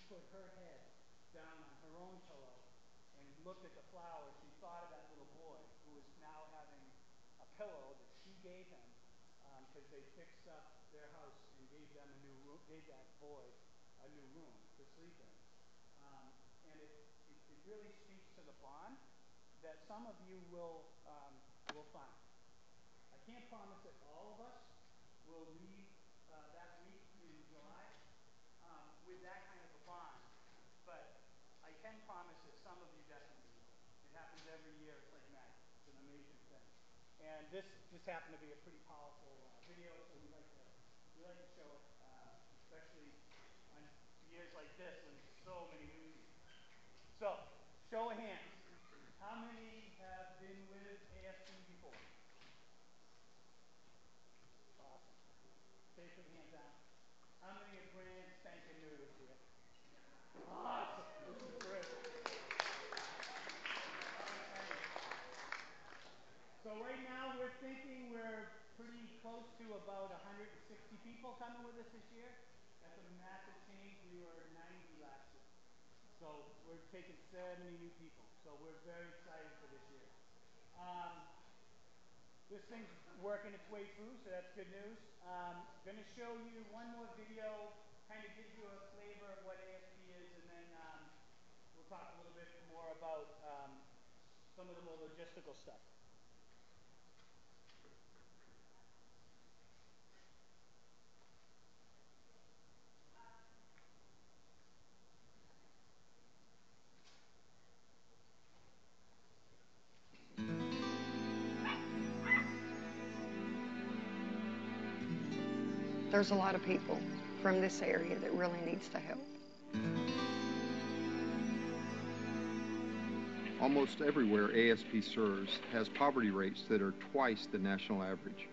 put her head down on her own pillow and looked at the flowers, she thought of that little boy who was now having a pillow that she gave him because they fixed up their house and gave them a new room, gave that boy a new room to sleep in. And it really speaks to the bond that some of you will find. I can't promise that all of us will leave that week in July with that kind of a bond, but I can promise that some of you definitely will. It happens every year. It's like magic. It's an amazing thing. And this just happened to be a pretty powerful video, so we like to show it, especially on years like this when there's so many new people. So, show of hands. How many have been with AFP before? Awesome. Okay, put your hands down. How many are brand spanking new this year? Awesome. This is great. So right now we're thinking we're pretty close to about 160 people coming with us this year. That's a massive change. We were 90 last year. So we're taking 70 new people. So we're very excited for this year. This thing's working its way through, so that's good news. Going to show you one more video, kind of gives you a flavor of what ASP is, and then we'll talk a little bit more about some of the more logistical stuff. There's a lot of people from this area that really needs the help. Almost everywhere ASP serves has poverty rates that are twice the national average.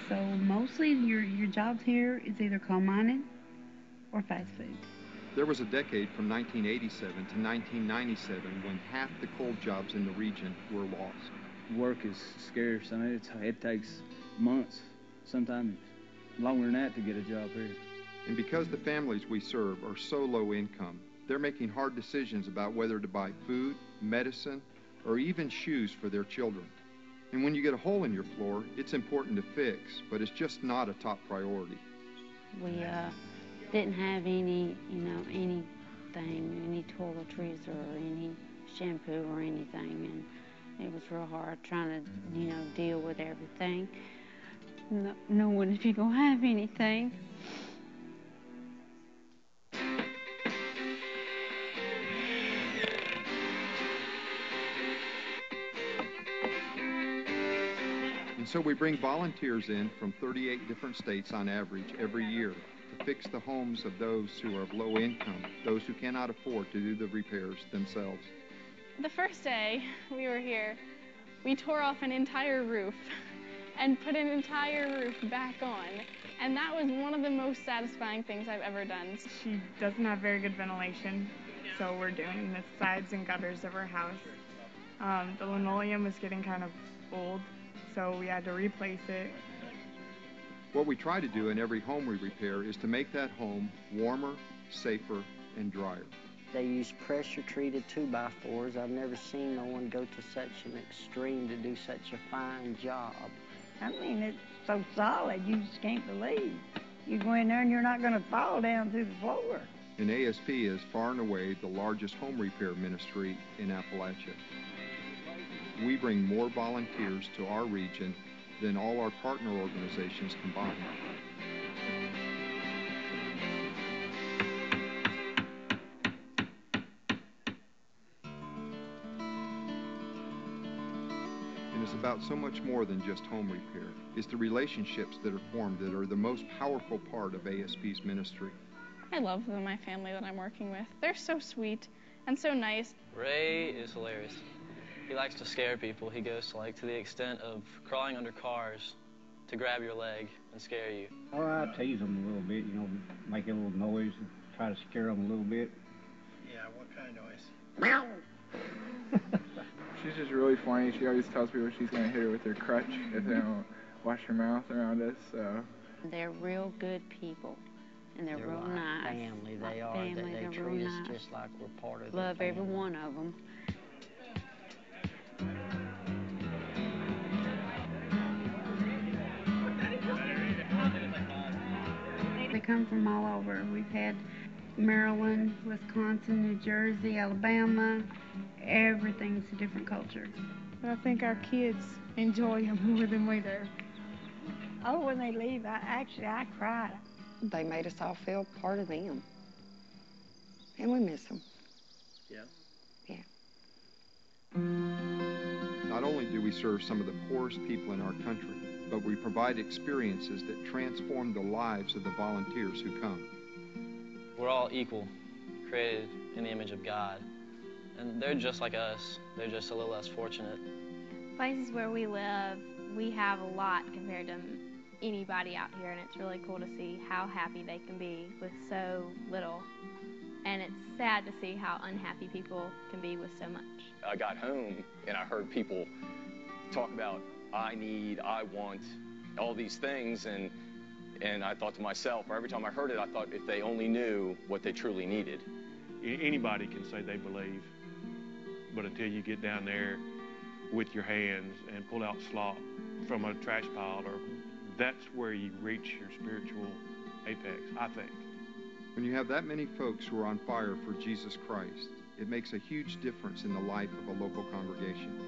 So mostly your jobs here is either coal mining or fast food. There was a decade from 1987 to 1997 when half the coal jobs in the region were lost. Work is scarce. I mean, it takes months, sometimes longer than that, to get a job here. And because the families we serve are so low income, they're making hard decisions about whether to buy food, medicine, or even shoes for their children. And when you get a hole in your floor, it's important to fix, but it's just not a top priority. We didn't have any, anything, any toiletries or any shampoo or anything, and it was real hard trying to, deal with everything, not knowing if you're gonna have anything. And so we bring volunteers in from 38 different states on average every year to fix the homes of those who are of low income, those who cannot afford to do the repairs themselves. The first day we were here, we tore off an entire roof and put an entire roof back on. And that was one of the most satisfying things I've ever done. She doesn't have very good ventilation, so we're doing the sides and gutters of her house. The linoleum is getting kind of old, so we had to replace it. What we try to do in every home we repair is to make that home warmer, safer, and drier. They use pressure-treated 2x4s. I've never seen no one go to such an extreme to do such a fine job. I mean, it's so solid, you just can't believe. You go in there and you're not going to fall down through the floor. And ASP is far and away the largest home repair ministry in Appalachia. We bring more volunteers to our region than all our partner organizations combined. And it's about so much more than just home repair. It's the relationships that are formed that are the most powerful part of ASP's ministry. I love my family that I'm working with. They're so sweet and so nice. Ray is hilarious. He likes to scare people. He goes to the extent of crawling under cars to grab your leg and scare you. Oh, I tease them a little bit, make a little noise and try to scare them a little bit. Yeah, what kind of noise? Meow! She's just really funny. She always tells people she's going to hit her with her crutch if they don't wash their mouth around us, so They're real good people, and they're real like nice. Family, like they are. Family. They They're treat real us nice. just like we're part of Love their every family. one of them. They come from all over. We've had Maryland, Wisconsin, New Jersey, Alabama. Everything's a different culture. But I think our kids enjoy them more than we do. Oh, when they leave, I cried. They made us all feel part of them. And we miss them. Yeah. Yeah. Not only do we serve some of the poorest people in our country, but we provide experiences that transform the lives of the volunteers who come. We're all equal, created in the image of God. And they're just like us. They're just a little less fortunate. Places where we live, we have a lot compared to anybody out here, and it's really cool to see how happy they can be with so little. And it's sad to see how unhappy people can be with so much. I got home and I heard people talk about I need, I want, all these things, and I thought to myself, or every time I heard it, I thought if they only knew what they truly needed. Anybody can say they believe, but until you get down there with your hands and pull out slop from a trash pile, or that's where you reach your spiritual apex, I think. When you have that many folks who are on fire for Jesus Christ, it makes a huge difference in the life of a local congregation.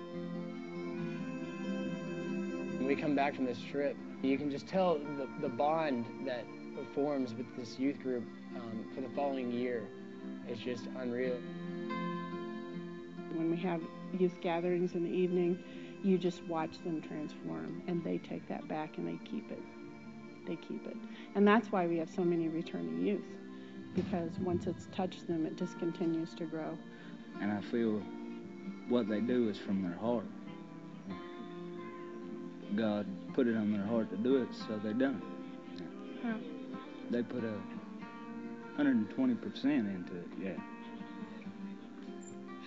When we come back from this trip, you can just tell the bond that forms with this youth group for the following year is just unreal. When we have youth gatherings in the evening, you just watch them transform, and they take that back and they keep it. They keep it. And that's why we have so many returning youth, because once it's touched them, it just continues to grow. And I feel what they do is from their heart. God put it on their heart to do it, so they done it. Yeah. They put 120% into it, yeah.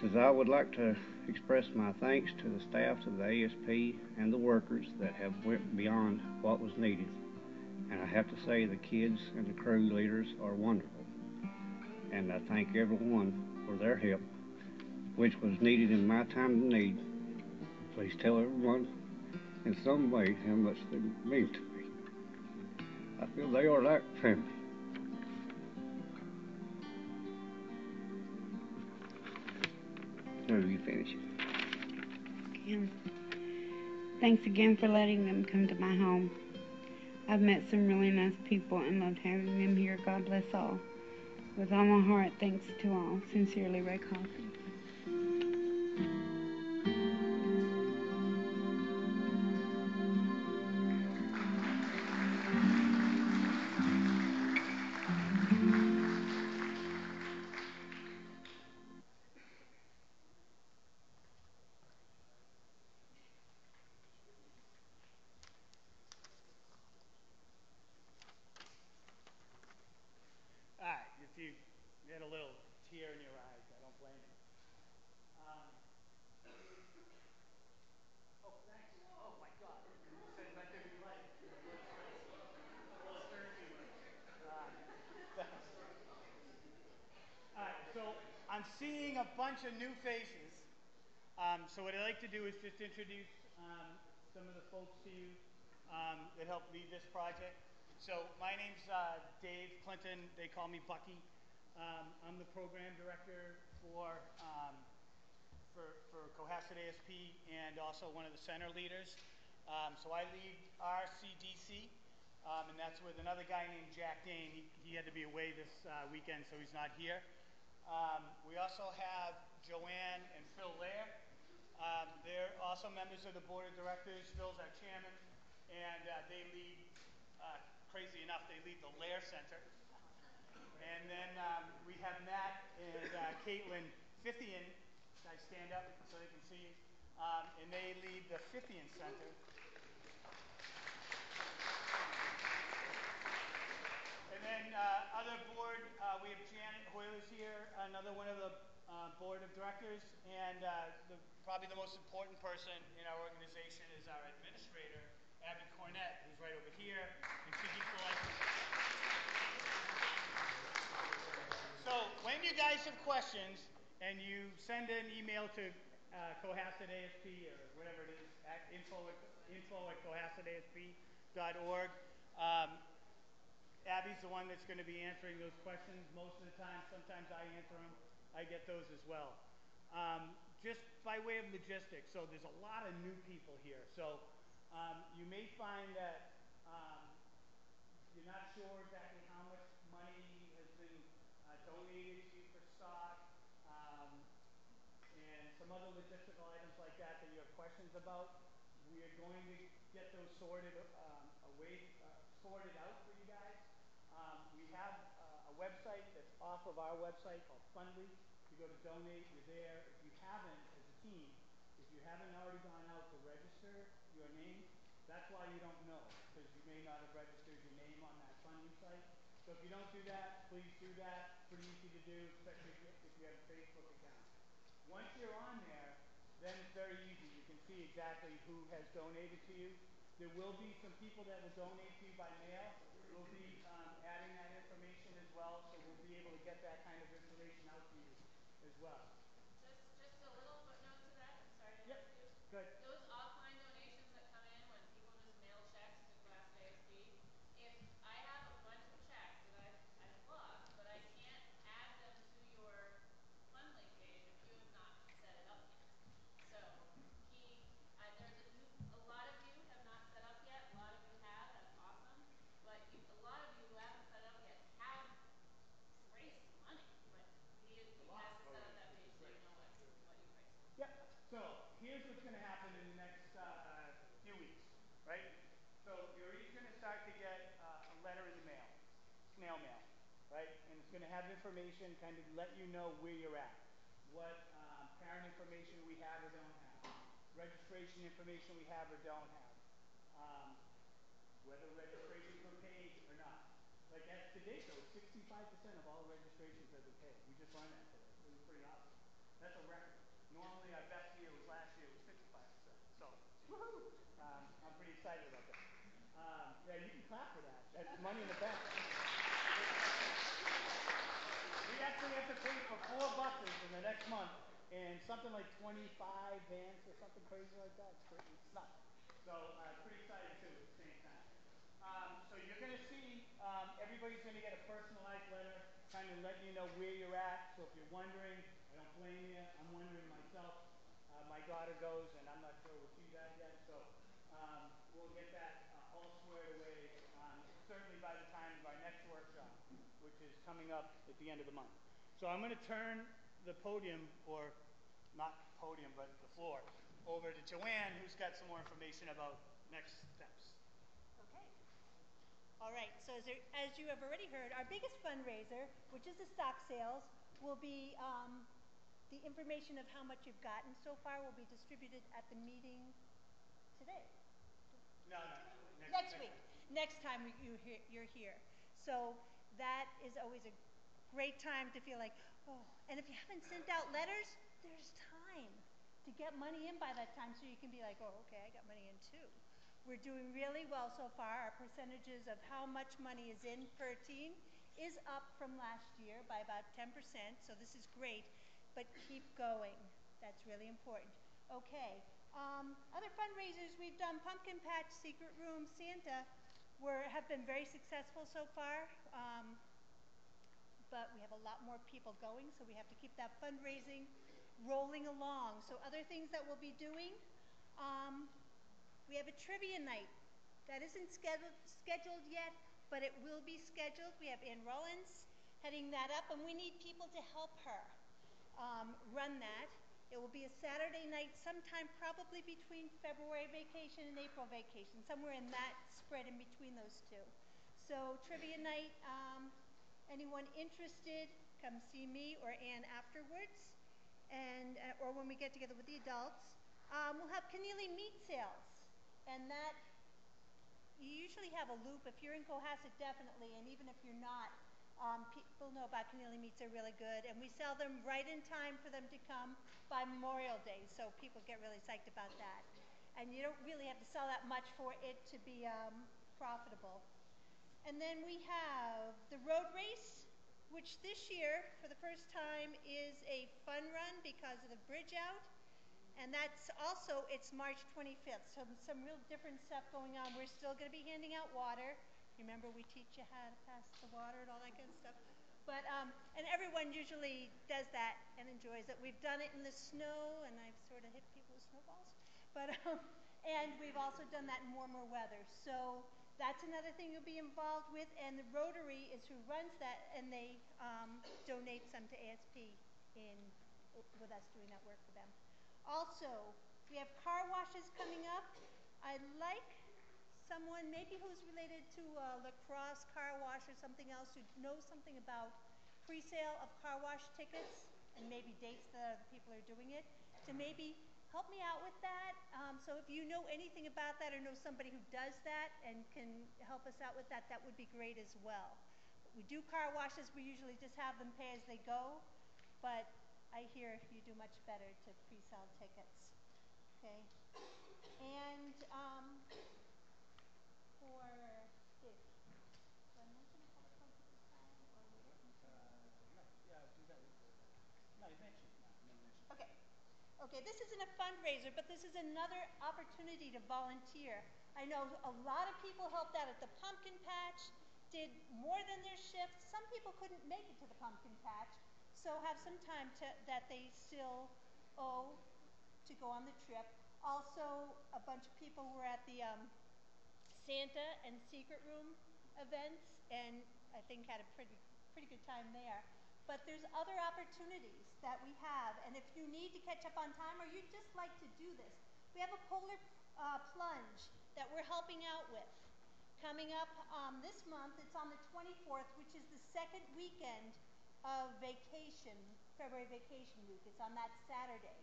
Says I would like to express my thanks to the staff of the ASP and the workers that have went beyond what was needed. And I have to say the kids and the crew leaders are wonderful. And I thank everyone for their help, which was needed in my time of need. Please tell everyone in some way how much they mean to me. I feel they are like family. Now you finish it. Again, thanks again for letting them come to my home. I've met some really nice people and loved having them here. God bless all. With all my heart, thanks to all. Sincerely, Ray Coffey. All right, if you had a little tear in your eyes, I don't blame you. Oh, thanks. Oh, my God. You said let there be light. A little spicy. A little stir humor. Thanks. All right, so I'm seeing a bunch of new faces. So what I'd like to do is just introduce some of the folks to you that helped lead this project. So my name's Dave Clinton. They call me Bucky. I'm the program director for Cohasset ASP and also one of the center leaders. So I lead RCDC, and that's with another guy named Jack Dane. He had to be away this weekend, so he's not here. We also have Joanne and Phil Lair. They're also members of the board of directors. Phil's our chairman, and they lead, crazy enough, they lead the Lair Center. And then we have Matt and Caitlin Fithian. Guys, stand up so they can see you. And they lead the Fithian Center. And then other board, we have Janet Hoyler's here, another one of the board of directors. And probably the most important person in our organization is our administrator, Abby Cornett, who's right over here. And Siggy guys have questions, and you send an email to Cohasset ASP or whatever it is, info@cohassetasp.org. Abby's the one that's going to be answering those questions most of the time. Sometimes I answer them. I get those as well. Just by way of logistics, so there's a lot of new people here. So you may find that you're not sure exactly how much money has been donated to you for stock, and some other logistical items like that that you have questions about. We are going to get those sorted sorted out for you guys. We have a website that's off of our website called Fundly. You go to donate, you're there. If you haven't, as a team, if you haven't already gone out to register your name, that's why you don't know, because you may not have registered your name on that Fundly site. So if you don't do that, please do that. Pretty easy to do, especially if you have a Facebook account. Once you're on there, then it's very easy. You can see exactly who has donated to you. There will be some people that will donate to you by mail. We'll be adding that information as well, so we'll be able to get that kind of information out to you as well. Just a little footnote to that. I'm sorry to interrupt you. Good. Those offline donations that come in when people just mail checks to Cohasset ASP, if I have a bunch of checks that I've lost, but I can't add them to your Fundly page if you have not set it up yet. So a lot of you have not set up yet. A lot of you have. That's awesome. But a lot of you who haven't set it up yet have raised some money. But you have to set up that page so you know what you've raised. Yep. So here's what's going to happen in the next few weeks, right? So you're each going to start to get a letter in the mail, snail mail, right? And it's going to have information, kind of let you know where you're at, what parent information we have or don't have, registration information we have or don't have, whether registrations were paid or not. Like as to date, though, 65% of all registrations have been paid. We just learned that today. It was pretty awesome. That's a record. Normally, our best year was last year, it was 55%. So, woohoo! I'm pretty excited about that. Yeah, you can clap for that. That's money in the bank. We actually have to pay for 4 buses in the next month and something like 25 vans or something crazy like that. It's nuts. So, pretty excited too at the same time. So you're going to see, everybody's going to get a personalized letter, kind of letting you know where you're at. So if you're wondering, I don't blame you. I'm wondering myself. My daughter goes, and I'm not sure what she's at yet. So we'll get that all squared away, certainly by the time of our next workshop, which is coming up at the end of the month. So I'm going to turn the podium, or not podium, but the floor, over to Joanne, who's got some more information about next steps. Okay. All right, so as you have already heard, our biggest fundraiser, which is the stock sales, will be the information of how much you've gotten so far will be distributed at the meeting today. No, next week. Next time you're here. So that is always a great time to feel like, oh, and if you haven't sent out letters, there's time to get money in by that time so you can be like, oh, okay, I got money in too. We're doing really well so far. Our percentages of how much money is in per team is up from last year by about 10%, so this is great, but keep going. That's really important. Okay, other fundraisers we've done, Pumpkin Patch, Secret Room, Santa, have been very successful so far, but we have a lot more people going, so we have to keep that fundraising rolling along. So other things that we'll be doing, we have a trivia night. That isn't scheduled yet, but it will be scheduled. We have Ann Rollins heading that up, and we need people to help her run that. It will be a Saturday night sometime probably between February vacation and April vacation, somewhere in that spread in between those two. So trivia night, anyone interested, come see me or Ann afterwards, and or when we get together with the adults. We'll have Keneally meat sales, and that you usually have a loop. If you're in Cohasset, definitely, and even if you're not, people know about Keneally meats. They're really good, and we sell them right in time for them to come by Memorial Day, so people get really psyched about that. And you don't really have to sell that much for it to be profitable. And then we have the road race. which this year, for the first time, is a fun run because of the bridge out. And that's also, it's March 25th, so some real different stuff going on. We're still going to be handing out water. Remember, we teach you how to pass the water and all that kind of stuff. But, and everyone usually does that and enjoys it. We've done it in the snow, and I've sort of hit people with snowballs. But, and we've also done that in warmer weather. So that's another thing you'll be involved with. And the Rotary is who runs that, and they donate some to ASP with us doing that work for them. Also, we have car washes coming up. I'd like someone, maybe who's related to lacrosse car wash or something else, who knows something about pre-sale of car wash tickets and maybe dates that other people are doing it, to maybe help me out with that. So if you know anything about that or know somebody who does that and can help us out with that, that would be great as well. We do car washes, we usually just have them pay as they go, but I hear you do much better to pre-sell tickets. Okay? And for Dave, do I mention a public fund this time or wait until? No, yeah, do that. No, you mentioned it now. Okay. Okay, this isn't a fundraiser, but this is another opportunity to volunteer. I know a lot of people helped out at the pumpkin patch, did more than their shift. Some people couldn't make it to the pumpkin patch, so have some time that they still owe to go on the trip. Also, a bunch of people were at the Santa and Secret Room events, and I think had a pretty good time there. But there's other opportunities that we have, and if you need to catch up on time or you'd just like to do this, we have a polar plunge that we're helping out with. Coming up this month, it's on the 24th, which is the second weekend of vacation, February vacation week. It's on that Saturday.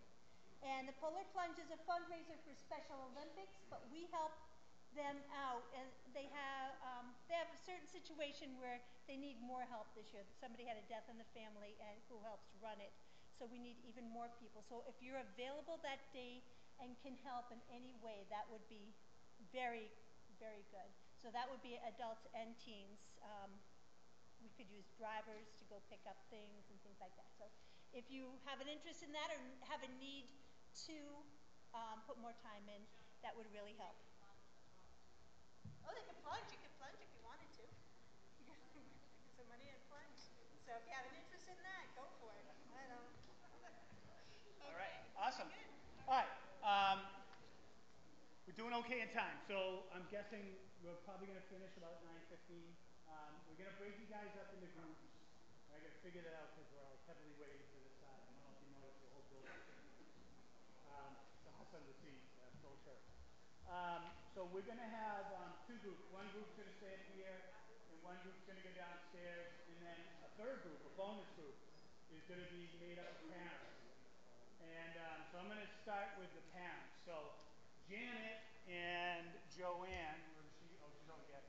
And the Polar Plunge is a fundraiser for Special Olympics, but we help them out, and they have a certain situation where they need more help this year. Somebody had a death in the family and who helps run it, so we need even more people. So if you're available that day and can help in any way, that would be very, very good. So that would be adults and teens. We could use drivers to go pick up things and things like that. So if you have an interest in that or have a need to put more time in, that would really help. Oh, they could plunge. You could plunge if you wanted to. You could do some money and plunge. So if you have an interest in that, go for it. I don't. All right. Awesome. All right. We're doing okay in time. So I'm guessing we're probably going to finish about 9:15. We're going to break you guys up into groups. I got to figure that out because we're like heavily weighted to this side. I don't know if you noticed the whole building. It's awesome to see full church. So we're going to have two groups. One group's going to stay up here, and one group's going to go downstairs. And then a third group, a bonus group, is going to be made up of parents. And so I'm going to start with the parents. So Janet and Joanne, where is she? Oh, she's over here.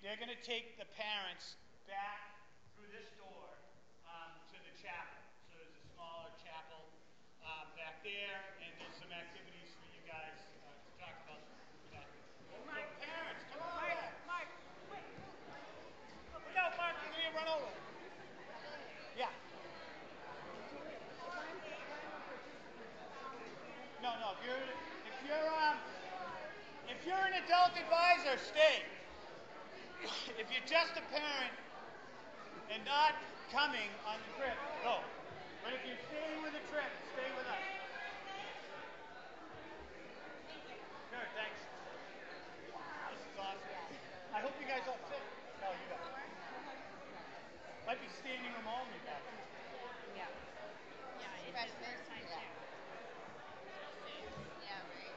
They're going to take the parents back through this door to the chapel. So there's a smaller chapel back there, and there's some activities for you guys to talk about back there. So parents, come on. Mark, quick. Look out, Mark, you're going to get run over. Yeah. No, if you're an adult advisor, stay. If you're just a parent and not coming on the trip, go. But if you're staying with the trip, stay with us. Sure, thanks. This is awesome. I hope you guys all fit. No, you guys. Might be standing room only back here. Yeah. Yeah, it's the first time too. Yeah, right.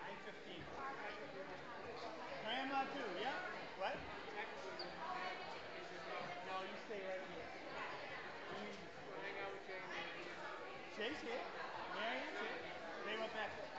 9:15. Grandma too, yeah? What? No, you stay right here. Hang out with Jamie. Jay's here. Marianne's here. They went back there.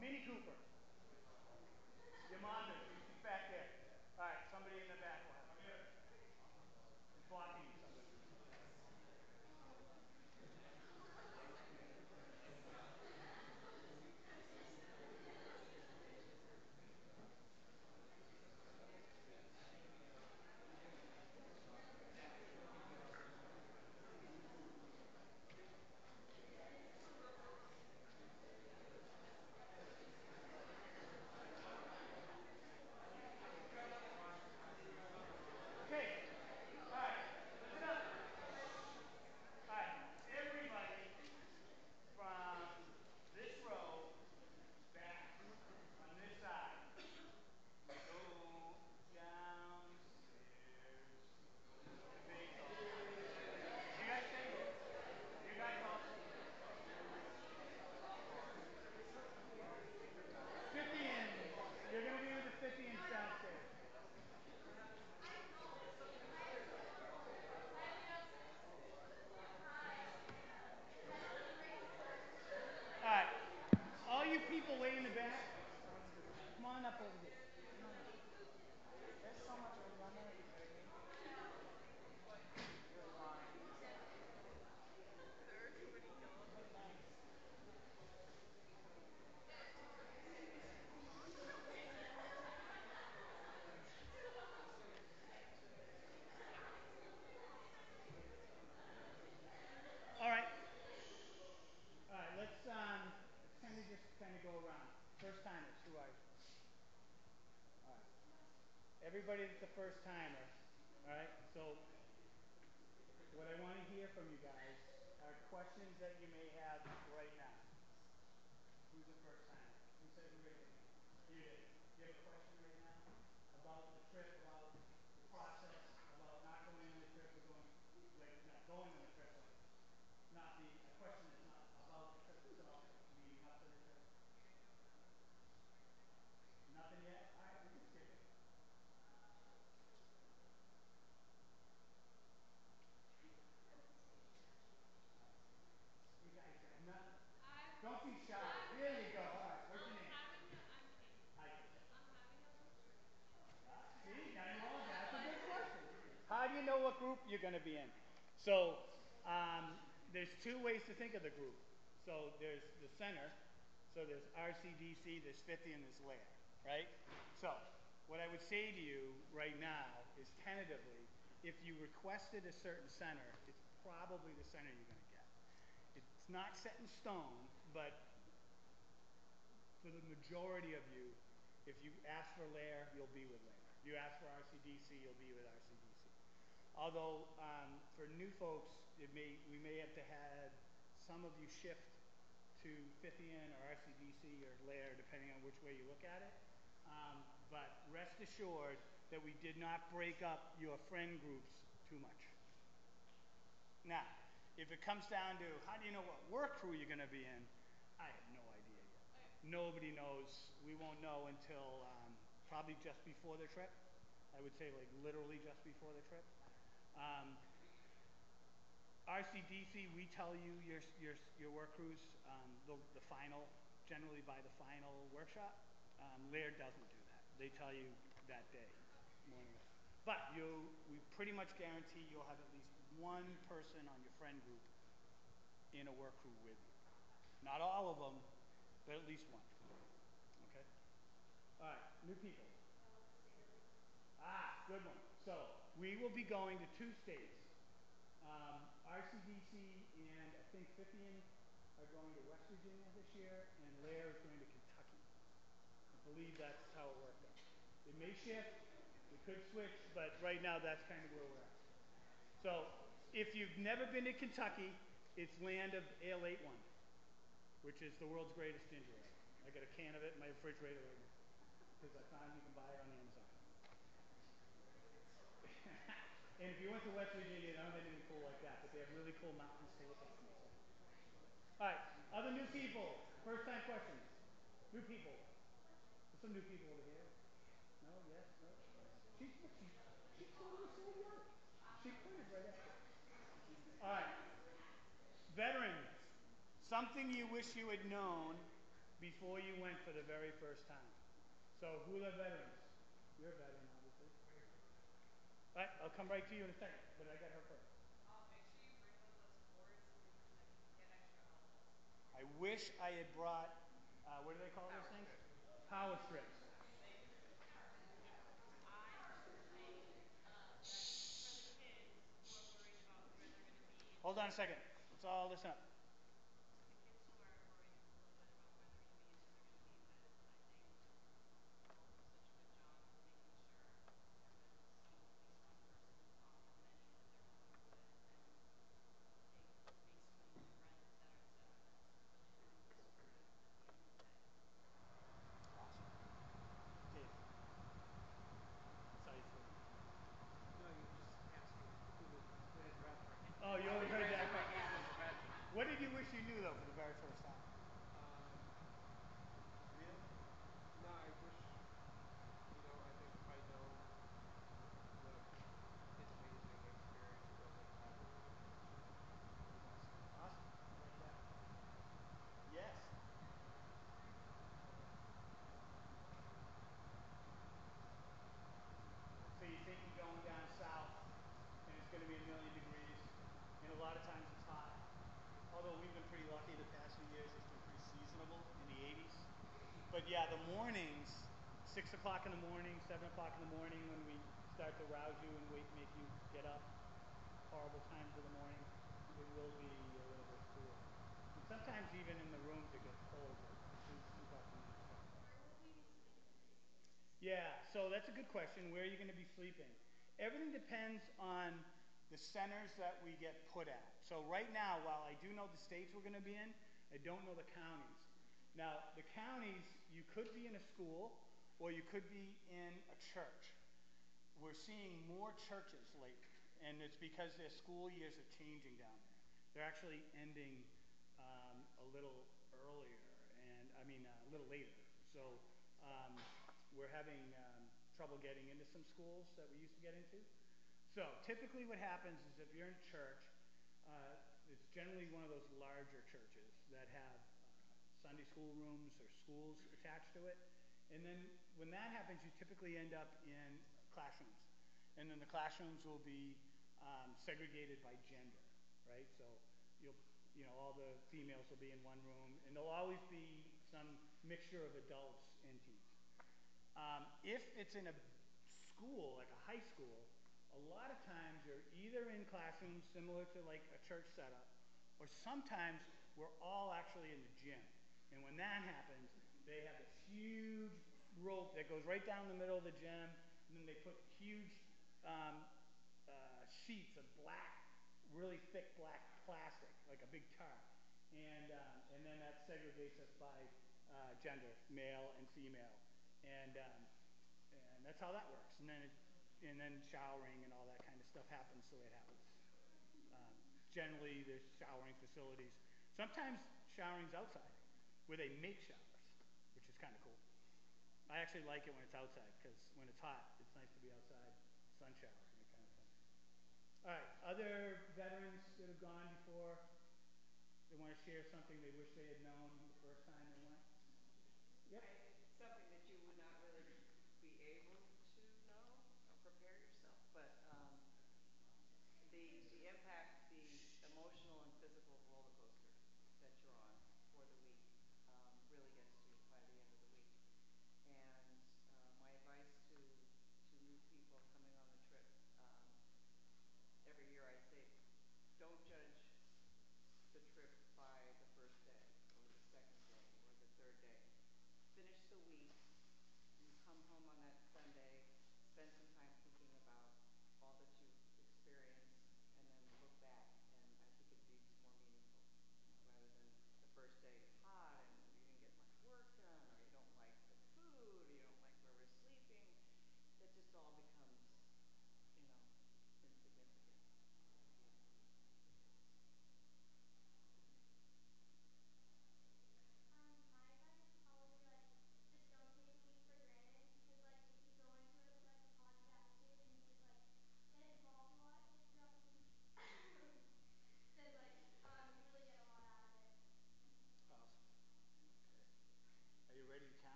Mini Cooper. Yolanda, she's back there. All right, somebody in the back will have it. It's blocking you, somebody. Okay. All right, listen up. All right, everybody from this row back on this side, go downstairs and face off. You guys stay here. You guys all. 50-ins. You're going to be with the 50-ins downstairs. All right. All you people way in the back, come on up over here. Come on up. There's so much room down there. Are you kidding me? You're fine. Thanks. All right. All right, let's kind of just go around. First timers, who are you? All right. Everybody that's a first timer, all right? So what I want to hear from you guys are questions that you may have right now. Who's a first timer? Who said who raised their hand? You did. Do you have a question right now about the trip, about the process, about not going on the trip or going, like, no, going on the trip, but not the, a question that's not about the trip itself, but leading up to the trip? Nothing yet? All right, we can skip it. You guys got nothing. Don't be shy. There you go. All right, what's your name? Hiker. See, now you all, that's a good question. How do you know what group you're going to be in? So there's two ways to think of the group. So there's the center. So there's RCDC, there's 50, and there's LAIR, right? So what I would say to you right now is tentatively, if you requested a certain center, it's probably the center you're going to get. It's not set in stone, but for the majority of you, if you ask for LAIR, you'll be with LAIR. You ask for RCDC, you'll be with RCDC. Although for new folks, we may have to have some of you shift to 50N or RCDC or LAIR, depending on which way you look at it. But rest assured that we did not break up your friend groups too much. Now, if it comes down to how do you know what work crew you're going to be in, I have no idea yet. Nobody knows. We won't know until probably just before the trip. I would say like literally just before the trip. RCDC, we tell you your work crews the final, generally by the final workshop. LAIR doesn't do that. They tell you that day, morning of. But we pretty much guarantee you'll have at least one person on your friend group in a work crew with you. Not all of them, but at least one. Okay? All right, new people. Good one. So we will be going to two states. RCDC and I think 50N are going to West Virginia this year, and LAIR is going to Kentucky. I believe that's how it worked out. It may shift, it could switch, but right now that's kind of where we're at. So if you've never been to Kentucky, it's land of Ale 81, which is the world's greatest ginger ale. I got a can of it in my refrigerator right now because I found you can buy it on Amazon. And if you went to West Virginia, they don't have anything cool like that, but they have really cool mountains to look at. All right, other new people. First time questions. New people. There's some new people over here. No, yes, no. She told me so young. She pointed right at you. All right. Veterans. Something you wish you had known before you went for the very first time? So who are the veterans? You're a veteran, obviously. All right, I'll come right to you in a second, but I got her first. Make sure you bring one of those cords so we can get extra elbows. I wish I had brought, what do they call those things? Power strips. For the kids who are worried about where they're going to be. Hold on a second. Let's all listen up. The kids who are worried a little bit about where they're going to be and who they're going to be with, I think you all do such a good job of making sure there is at least one person on the many that they're going with, and they basically make friends that are really going to be supportive at the end of the day. Awesome. Dave. Saw you through. No, you were just asking who was veteran. Oh, you always heard that. My hand was a veteran. What did you wish you knew, though, for the very first time? Really? No, I wish, I think I know what an amazing experience it was as a veteran. Awesome. I like that. Yes. So you think you're going down south, and it's going to be 1,000,000 degrees, and a lot of times it's hot. Although we've been pretty lucky the past few years, it's been pretty seasonable in the 80s. But yeah, the mornings, 6 o'clock in the morning, 7 o'clock in the morning, when we start to rouse you and make you get up, horrible times of the morning, it will be a little bit cool. And sometimes even in the rooms it gets cold, like we've often had stuff. Where will we be sleeping? Yeah, so that's a good question. Where are you going to be sleeping? Everything depends on the centers that we get put at. So right now, while I do know the states we're going to be in, I don't know the counties. Now, the counties, you could be in a school, or you could be in a church. We're seeing more churches lately, and it's because their school years are changing down there. They're actually ending a little earlier, and a little later. So we're having trouble getting into some schools that we used to get into. So typically what happens is if you're in church, it's generally one of those larger churches that have Sunday school rooms or schools attached to it. And then when that happens, you typically end up in classrooms. And then the classrooms will be segregated by gender, right? So all the females will be in one room, and there'll always be some mixture of adults and teens. If it's in a school, like a high school, a lot of times you're either in classrooms similar to like a church setup, or sometimes we're all actually in the gym. And when that happens, they have this huge rope that goes right down the middle of the gym, and then they put huge sheets of black, really thick black plastic, like a big tarp. And then that segregates us by gender, male and female. And that's how that works. And then showering and all that kind of stuff happens the way it happens. Generally, there's showering facilities. Sometimes showering's outside, where they make showers, which is kind of cool. I actually like it when it's outside, because when it's hot, it's nice to be outside, sun showers and that kind of thing. All right, other veterans that have gone before, they want to share something they wish they had known the first time they went? Yep. It's something that you would not really be able to know or prepare yourself, but the impact, the emotional and physical roller coaster that you're on for the week really gets to you by the end of the week. And my advice to new people coming on the trip, every year I say, don't judge the trip by the first day or the second day or the third day. Finish the week, you come home on that Sunday, spend some time thinking about all that you've experienced, and then look back, and I think it be more meaningful.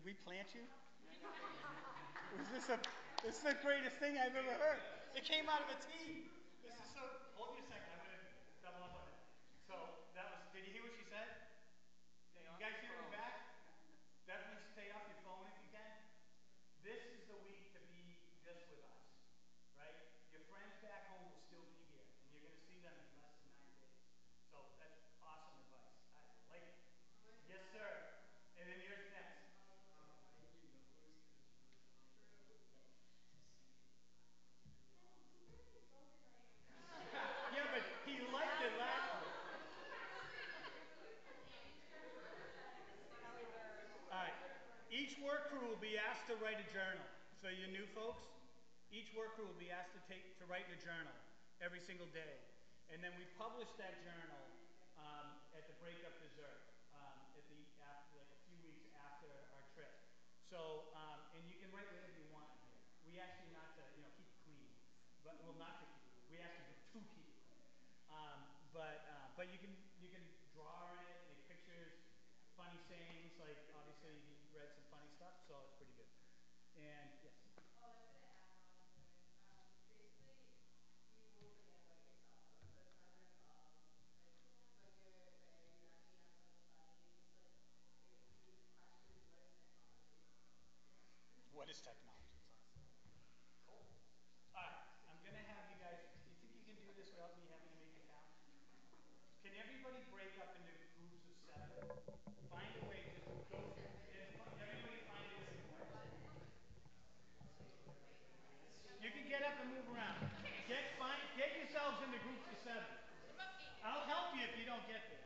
we plant you? This is the greatest thing I've ever heard. It came out of a team. This is so. Hold me a second. I'm gonna double up on that. So that was. Did you hear what she said? You guys hear me back? Definitely stay off your phone if you can. This is the week to be just with us, right? Your friends back home will still be here, and you're gonna see them in less than 9 days. So that's awesome advice. I like it. Yes, sir. And then here's next. Yeah, but he liked it last week. All right. Each work crew will be asked to write a journal. So you new folks, each work crew will be asked to write in a journal every single day. And then we publish that journal at the breakup dessert after like a few weeks after our trip. So, and you can write whatever you want in here. We ask you not to, keep it clean. But, well, not to keep it clean. We ask you to keep it clean. But you can draw on it, make pictures, funny sayings. Like obviously you read some funny stuff, so it's pretty good. And yes. Oh, I was gonna add on to it. Basically, you will forget about yourself. So it's kind of like your way. You actually have something funny. Just like if you question what is technology. What is technology? Cool. All right, I'm gonna have you guys. Do you think you can do this without me having to make you count? Can everybody break up into groups of 7? Find a way, just go and everybody find a different way. You can get up and move around. Get yourselves into groups of 7. I'll help you if you don't get there.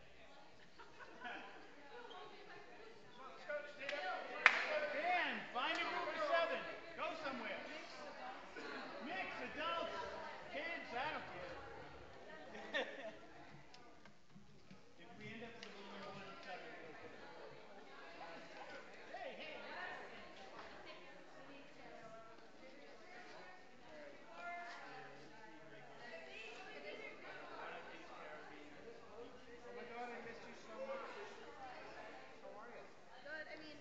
Dan, find a group of 7. Go somewhere. Mix, adults, kids, I don't care. If we end up with only more than 7, it's okay. Hey. Oh my God, I missed you so much. How are you? Good. I mean,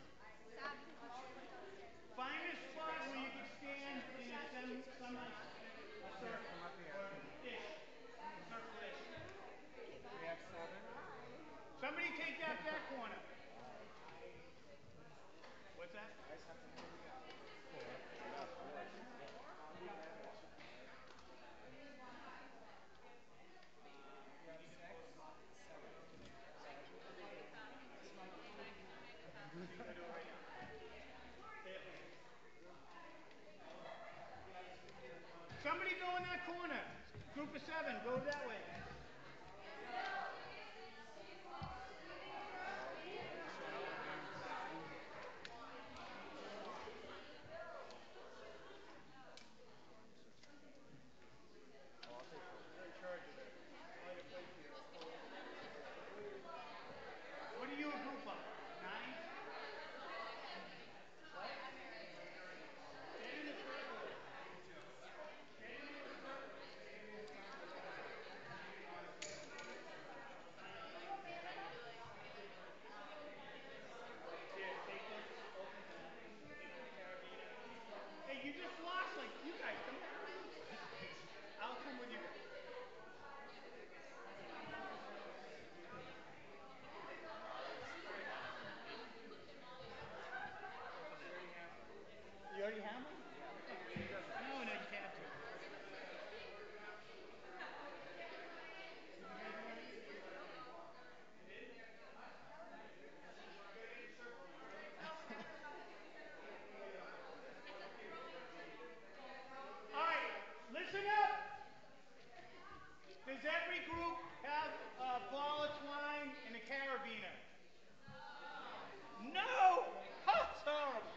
sad because we all went downstairs. Find a spot where you can stand in a Come up here. or ish. Circle-ish. We have 7. Somebody take that back corner. What's that? I just have to move it down. 4. About 4. You have 6? 7. Sorry. Next month. Somebody go in that corner. Group of 7, go that way. You're in charge of it. I'll have a plate for you. What are you a group of? 9? What? Get in the circle. Get in the circle. Here, take this. Open that. Take the carabiner. Hey, you just lost. Like, you guys, come back. I'll come with you guys. You already have one? No, you can't do it. All right, listen up. Does every group have a ball of twine and a carabiner? No! That's horrible.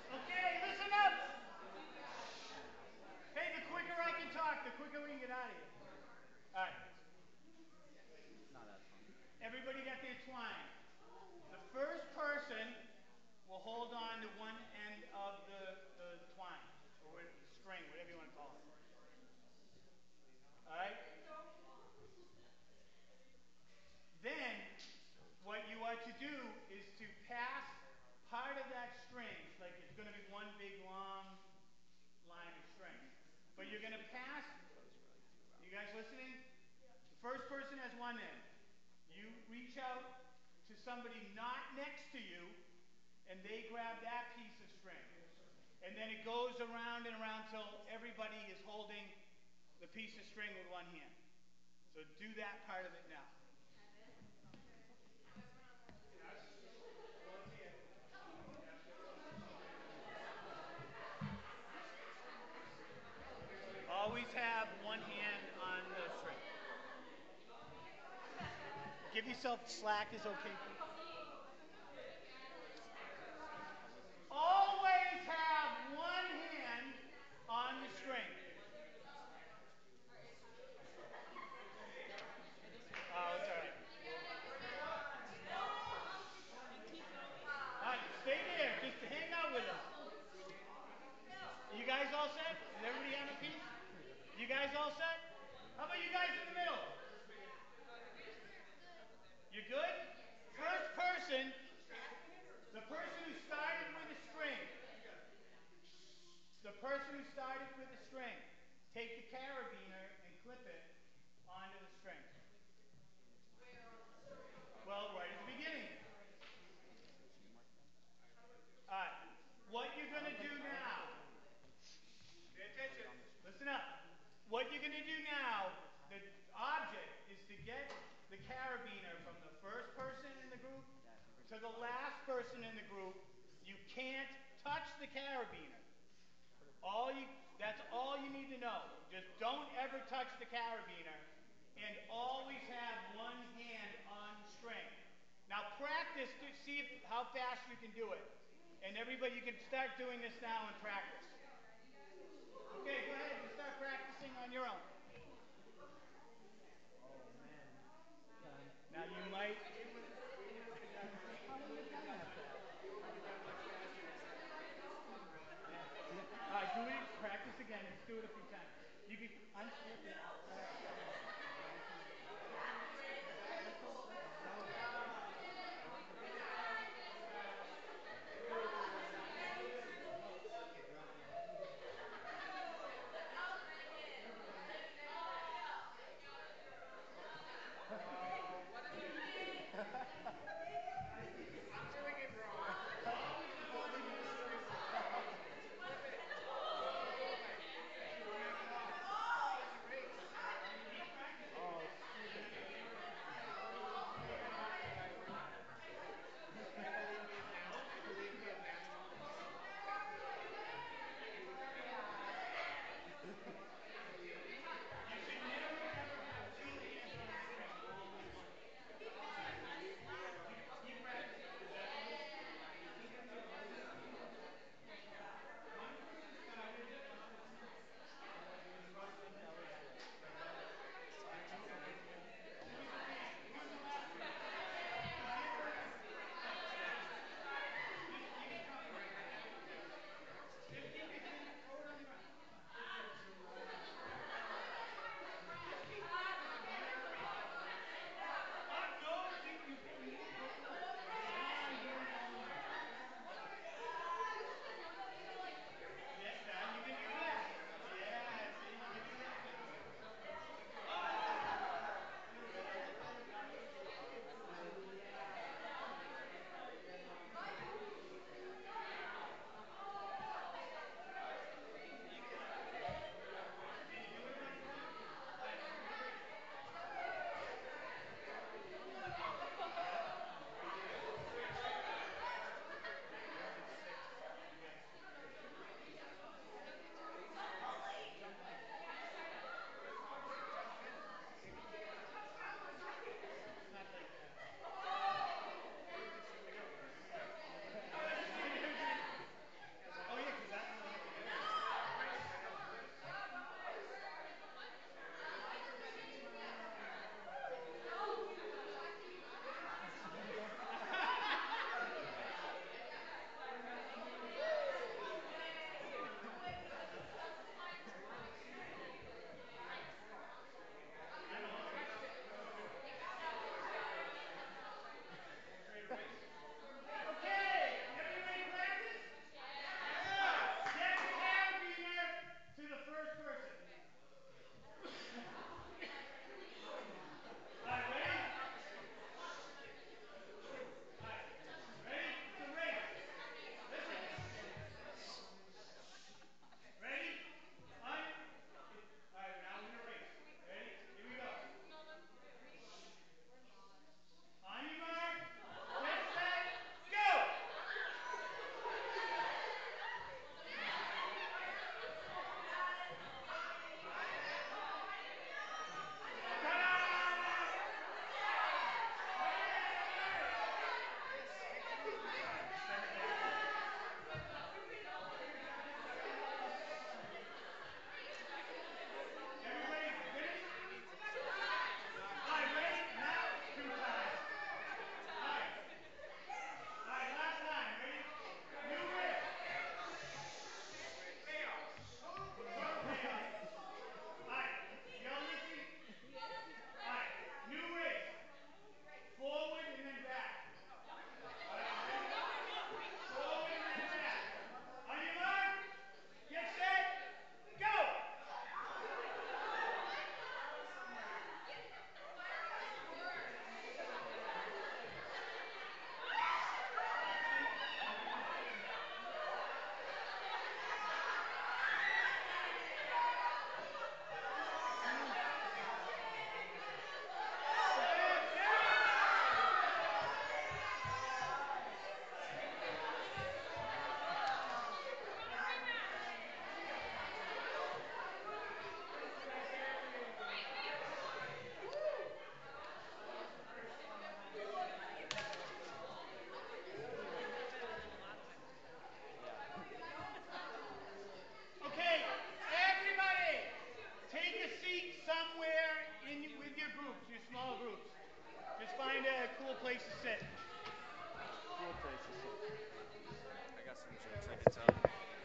Okay, listen up. Hey, the quicker I can talk, the quicker we can get out of here. All right. do is to pass part of that string, like it's going to be one big long line of string. But you're going to pass, you guys listening? The first person has one end. You reach out to somebody not next to you, and they grab that piece of string. And then it goes around and around till everybody is holding the piece of string with one hand. So do that part of it now. Always have one hand on the string. Give yourself slack is okay. Always have one hand on the string. Oh, it's all right. All right, stay there. Just hang out with us. You guys all set? Is everybody on a piece? You guys all set? How about you guys in the middle? You good? First person, the person who started with a string. The person who started with a string. Take the carabiner and clip it onto the string. Well, right at the beginning. All right. What you're going to do now. Pay attention. Listen up. What you're going to do now, the object is to get the carabiner from the first person in the group to the last person in the group. You can't touch the carabiner. That's all you need to know. Just don't ever touch the carabiner and always have one hand on string. Now practice to see how fast you can do it. And everybody, you can start doing this now and practice. Okay, go ahead and start practicing on your own. Oh, man. Now you might... All right, do it. Practice again. Just do it a few times. You can unslip it.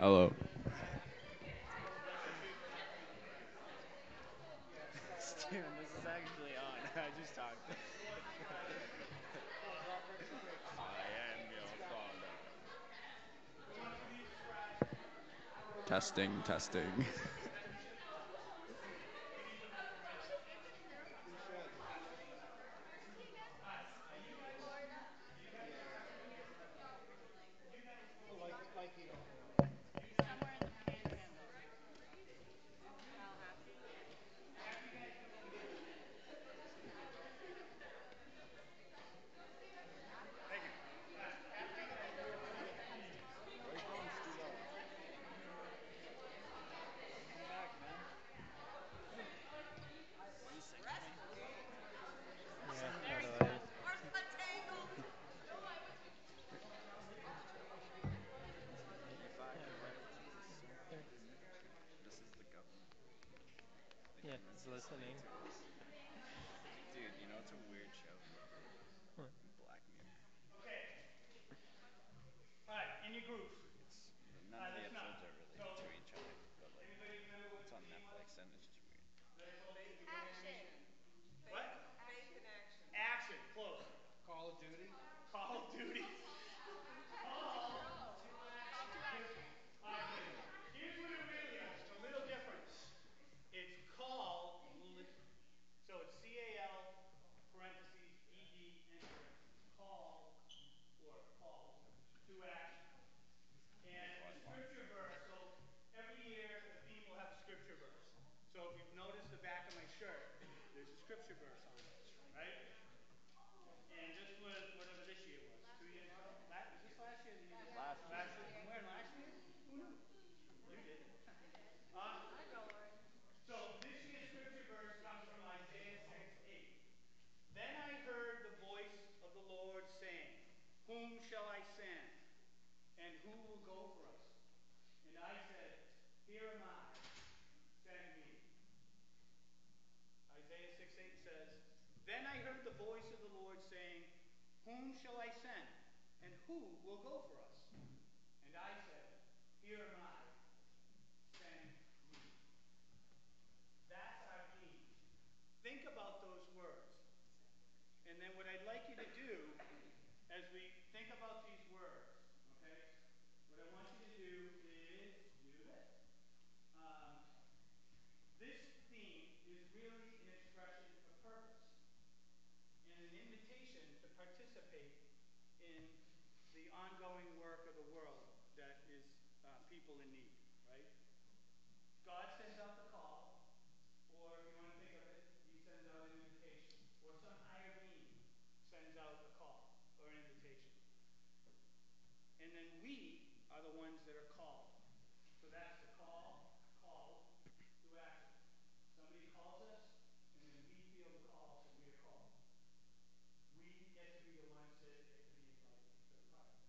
Hello. Steven, this is actually on. I just talked. I am Testing, testing. Like you don't know. Somewhere in the panhandle. Tallahassee. After you guys do what we do. Thank you. After you guys do what we do. Where you going, Steve-O? Come back, man. Are you sick of me? Yeah, Totally. Where's my tangle? This is the government. The Yeah, government's it's listening. to us. Dude, you know it's a weird show? What? Black Mirror. Okay. All right, in your groove. It's none of the Listen episodes up. are related So, to each other, but like anybody remember what it's the on theme was? Netflix and it's just weird. That I told you at the beginning? Action. What? Faith in action. Action. Close. Call of Duty. Call of Duty. Call to action. All right, good. Here's what it really is. It's a little different. It's call. So it's CAL parentheses ED enter call or calls to action. And the scripture verse. So every year the theme will have a scripture verse. So if you've noticed the back of my shirt, there's a scripture verse on it, right? And this was whatever this year was, 2 years ago. Was this last year or the year before? Last year. I'm wearing last year. Who knew? You did. So this year's scripture verse comes from Isaiah 6:8. Then I heard the voice of the Lord saying, "Whom shall I send? And who will go for us?" And I said, "Here am I, send me." Isaiah 6:8 says, "Then I heard the voice of the Lord saying, 'Whom shall I send? And who will go for us?' And I said, 'Here am I, send me.'" That's our theme. Think about those words. And then what I'd like you to do, as we think about these words, okay, what I want you to do is do this. This theme is really an expression of purpose and an invitation to participate in the ongoing work of the world that is people in need, right? God sends out the call, or if you want to think of it, he sends out an invitation, or some higher being sends out a call or an invitation. And then we are the ones that are called. So that's the called to action. Somebody calls us, and then we feel the call, so we are called. We get to be the ones that get to be invited to the party.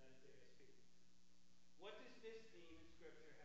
That is ASP. What does this theme in Scripture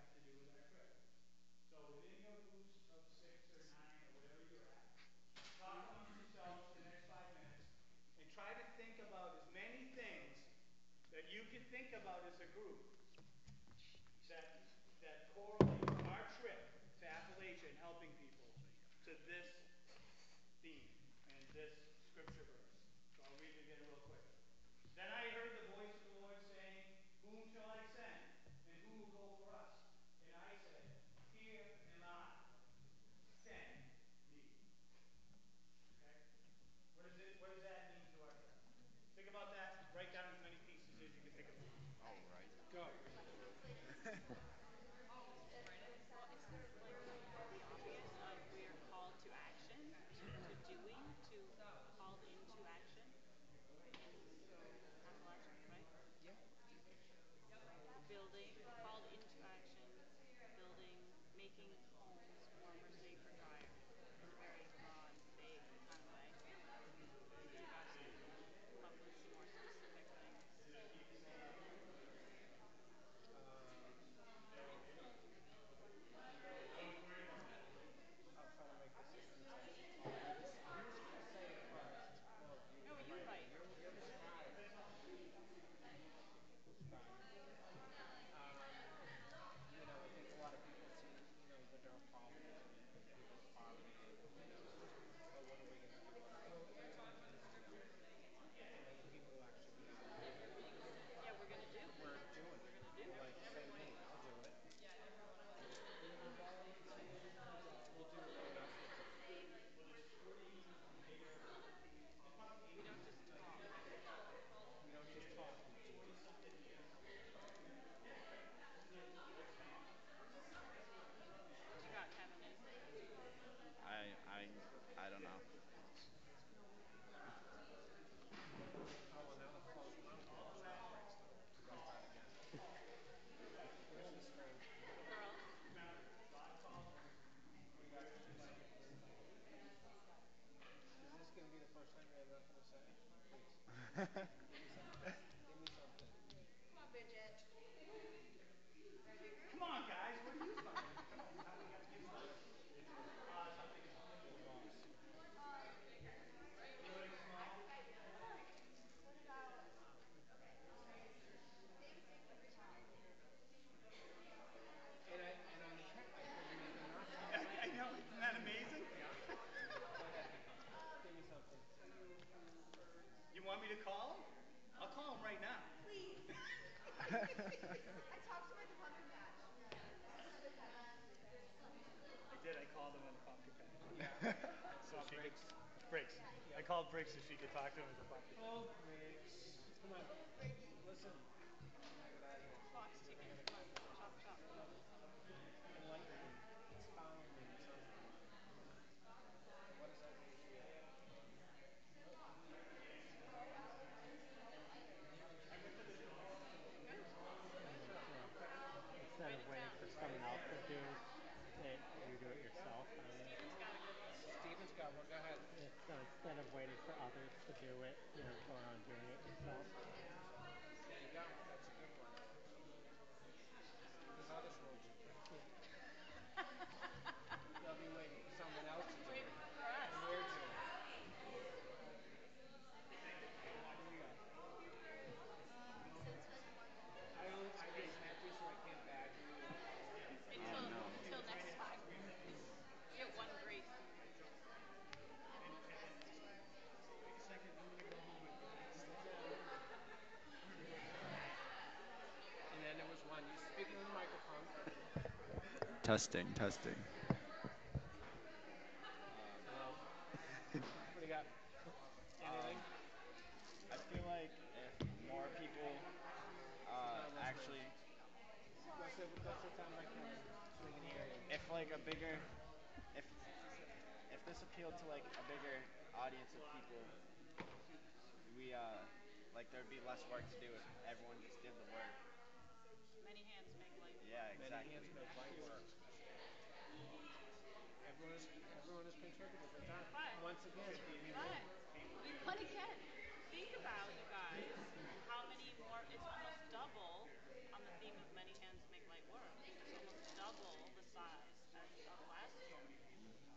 Briggs. Yep. I called Briggs so she could talk to him as a puppy. Oh, Briggs. Come on. Listen. Get out of here. Box We're chicken. gonna Come on. Chop, chop. enlighten me. Expound me something. What does that mean to you? I went to the dog shelter. Okay. Instead of waiting for someone else to do it, you do it yourself. Steven's got a good one. Steven's got one. Go ahead. So instead of waiting for others to do it, you're going on doing it yourself. There you go. That's a good one. There's other rules. They'll be waiting for someone else to do it. Waiting for us. And we're doing it. What do you got? I just met you, so I can't badger you with all of them. Until next time. You get one grace. Wait a second. I'm gonna go home and sit down. And then there was one. You speaking in the microphone. Testing, testing. Hello. What do you got? Anything? I feel like if more people actually, Go sit down right there so we can hear you. if like a bigger, if if this appealed to like a bigger audience of people, we like there'd be less work to do if everyone just did the work. Many hands make light work. Yeah, exactly. Many hands make light work. Everyone has contributed a ton. Once again, we win. But again, think about, you guys, how many more, it's almost double on the theme of many hands make light work. It's almost double the size of last year.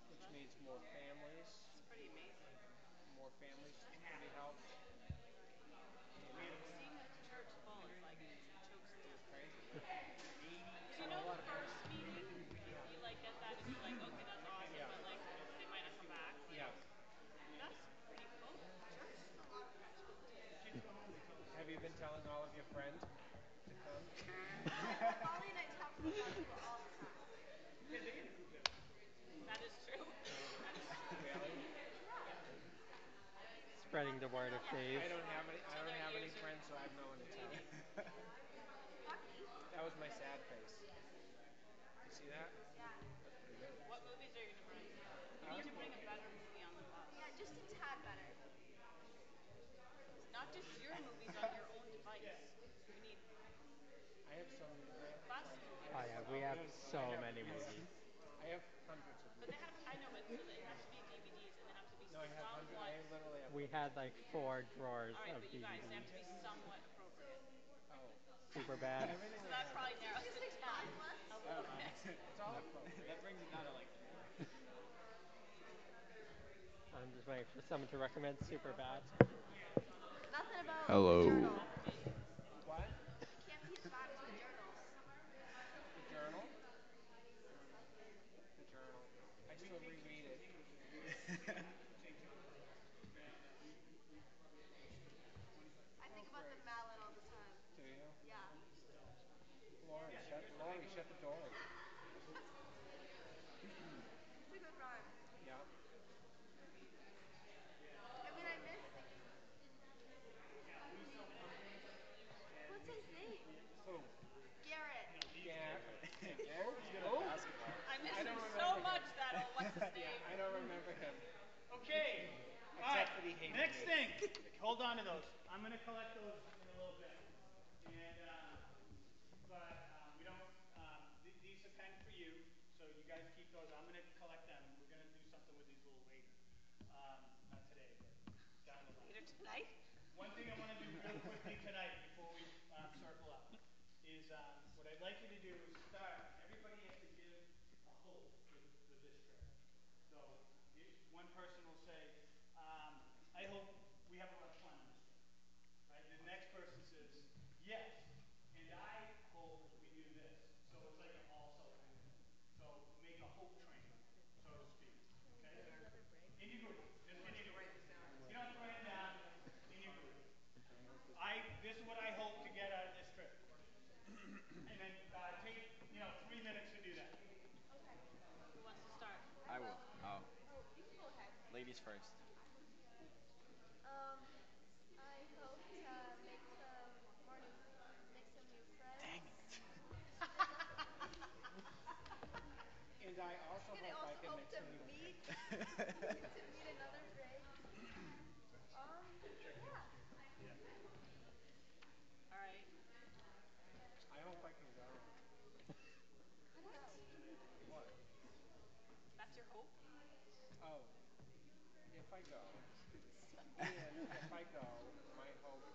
Which means more families. It's pretty amazing. More families can be helped. Seeing a church full is like, chokes me up. Crazy. Because you know, first meeting, you like get that and you're like, okay, that's awesome, but like, they might not come back. Yeah. That's pretty cool. Church is a lot of pressure. Have you been telling all of your friends to come? Molly and I talk to the people all the time. Yeah, they improved their lives. That is true. That is true. Really? Spreading the word of Dave. I don't have any friends, so I have no one to tell. That was my sad face. You see that? Yeah. That's pretty good. What movies are you going to bring? You need to bring a better movie on the bus. Yeah, just a tad better. Not just your movies on your own device. We need I have some. bus Oh movies. yeah, we have so many movies. I have hundreds of But movies. they have, I know, but so they have to be DVDs and they have to be No, I have somewhat. hundreds. I literally have. We had like 4 drawers All right, of but you guys, they have DVDs. to be somewhat appropriate. Oh. Super bad. Everything So I that have. probably narrows it down a little bit. It's all appropriate. That brings it down to like 4. I'm just waiting for someone to recommend Super bad. Nothing about Hello. the journal. What? You can't beat the Baptist journals. The journal? The journal. I still reread it. I think about the mallet all the time. Do you? Yeah. Laurie, shut the door. It's a good rhyme. Yeah. I mean, I miss. What's his name? Who? Garrett. Garrett's good at Who? basketball. I miss I him don't so remember much him. that, what's his name? Yeah, I don't remember him. Okay. All right. Except that he hated Next me. thing. Hold on to those. I'm going to collect those in a little bit. And, we don't, these are kind of for you. So you guys keep those. I'm going to collect them. We're going to do something with these a little later. Not today, but down the line. Later tonight? One thing I want to do real quickly tonight before we circle up is what I'd like you to do is start. Everybody has to give a hope with this trip. So one person will say, I hope we have a lot of fun on this trip. Right? The next person says, yes. And I hope we do this. So it's like an also kind of thing. So make a hope train, so to speak. Okay? In your group. Just in your group. You don't have to write it down. In your group. This is what I hope to get out of this trip. And then take 3 minutes to do that. Who wants to start? I will. Oh. Oh, you can go ahead. Ladies first. also And I hope I also can hope to achieve. meet to meet another Greg. Yeah. All right. I hope I can go. What? What? That's your hope? Oh, if I go, and if I go, my hope is,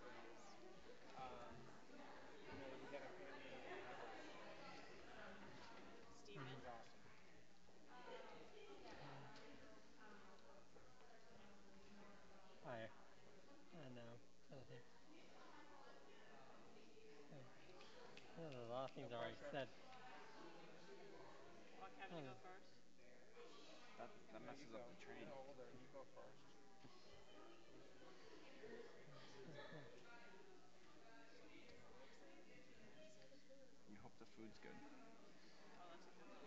you get a family member to help. Steven? He's awesome. I know. There's a lot of things already said. Want Kevin to go first? That No, you messes up go. the train. You're older. You go first. You hope the food's good. Oh, that's a good hope.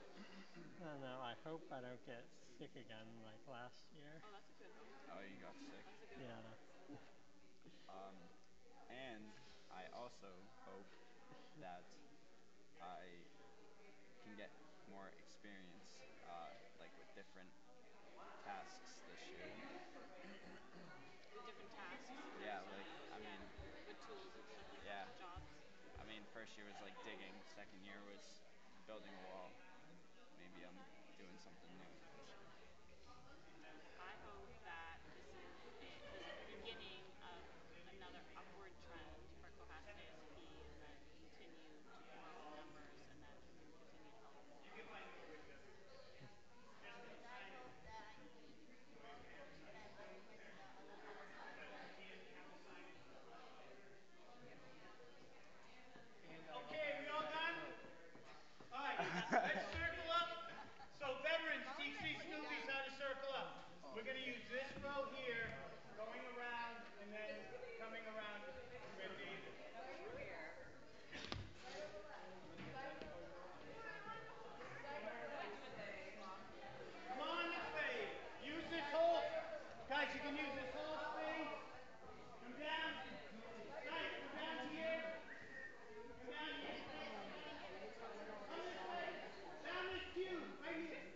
I don't know. I hope I don't get sick again like last year. Oh, that's a good hope too. Oh, you got sick? That's a good Yeah. hope. And I also hope that I can get more experience, like with different tasks this year. With different tasks? Yeah, like, I mean... With tools and stuff like yeah. that? Jobs? I mean, first year was like digging, second year was building a wall. Maybe I'm doing something new. I hope that this is the beginning of another upward trend for Cohasset ASP, and that we continue to grow in numbers, and that we can continue to help more. And I hope that I can meet more folks that I work with in the other policies that And I hope Okay, I have we a all better done? coat. All right, let's circle up. So veterans, teach these newbies how to circle up. We're going to use this row here, going around, and then coming around where David. Over here. I'm going to get Jennifer on the side. Come on this way. Use this whole, guys, you can use this whole space. Come down. Guys, come down here. Come down here. Come this way. Down this cube, right here.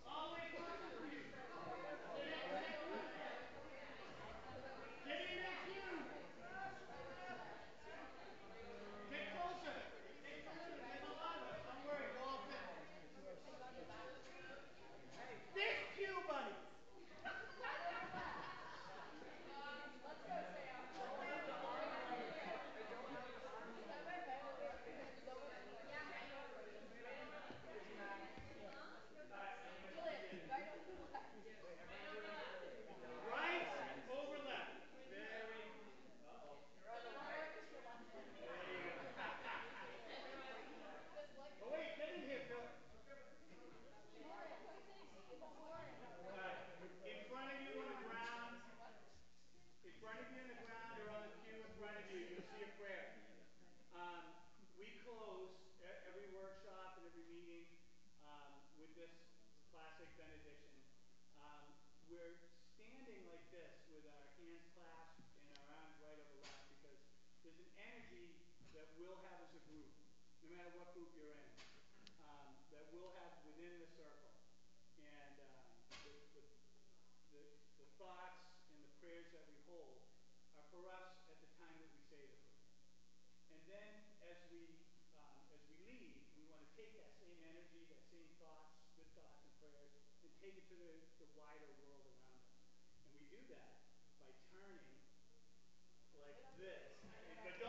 All the way across the cube. To that front desk. Get in that cube. Get closer. Get closer. There's a lot of us. Don't worry, you'll all fit. This cube, buddy. Right over left. Very. Uh-oh. There you go. Oh, wait, get in here, Phil. All right. In front of you on the ground, in front of you on the ground or on the pew in front of you, you'll see a prayer. We close every workshop and every meeting with this classic benediction. We're standing like this with our hands clasped and our arms right over left because there's an energy that we'll have as a group, no matter what group you're in, that we'll have within the circle. And the thoughts and the prayers that we hold are for us at the time that we say the prayer. And then as we leave, we want to take that same energy, that same thoughts, good thoughts and prayers, and take it to the wider world around us. And we do that by turning like this. But